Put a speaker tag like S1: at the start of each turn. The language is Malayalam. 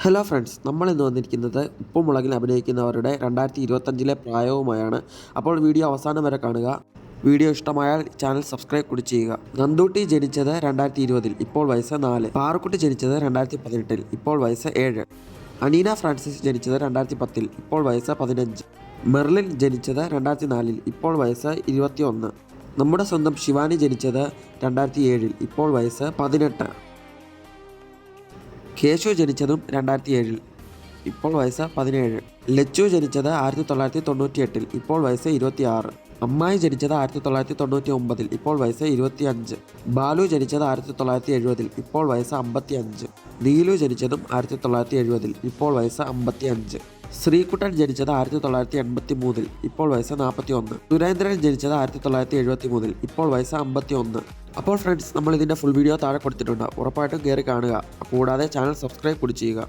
S1: ഹലോ ഫ്രണ്ട്സ്, നമ്മൾ ഇന്ന് വന്നിരിക്കുന്നത് ഉപ്പും മുളകിൽ അഭിനയിക്കുന്നവരുടെ 2025 പ്രായവുമായാണ്. അപ്പോൾ വീഡിയോ അവസാനം വരെ കാണുക. വീഡിയോ ഇഷ്ടമായാൽ ചാനൽ സബ്സ്ക്രൈബ് കൂടി ചെയ്യുക. നന്ദൂട്ടി ജനിച്ചത് 2020, ഇപ്പോൾ വയസ്സ് 4. പാറുക്കുട്ടി ജനിച്ചത് 2018, ഇപ്പോൾ വയസ്സ് 7. അനീന ഫ്രാൻസിസ് ജനിച്ചത് 2010, ഇപ്പോൾ വയസ്സ് 15. മെർലിൻ ജനിച്ചത് 2004, ഇപ്പോൾ വയസ്സ് 21. നമ്മുടെ സ്വന്തം ശിവാനി ജനിച്ചത് 2007, ഇപ്പോൾ വയസ്സ് 18. കേശു ജനിച്ചതും 2007, ഇപ്പോൾ വയസ്സ് 17. ലച്ചു ജനിച്ചത് 1998, ഇപ്പോൾ വയസ്സ് 26. അമ്മായി ജനിച്ചത് 1999, ഇപ്പോൾ വയസ്സ് 25. ബാലു ജനിച്ചത് 1970, ഇപ്പോൾ വയസ്സ് 55. നീലു ജനിച്ചതും 1970, ഇപ്പോൾ വയസ്സ് 55. ശ്രീകുട്ടൻ ജനിച്ചത് 1983, ഇപ്പോൾ വയസ്സ് 41. സുരേന്ദ്രൻ ജനിച്ചത് 1973, ഇപ്പോൾ വയസ്സ് 51. അപ്പോൾ ഫ്രണ്ട്സ്, നമ്മൾ ഇതിൻ്റെ ഫുൾ വീഡിയോ താഴെ കൊടുത്തിട്ടുണ്ട്. ഉറപ്പായിട്ടും കയറി കാണുക. കൂടാതെ ചാനൽ സബ്സ്ക്രൈബ് കൂടി ചെയ്യുക.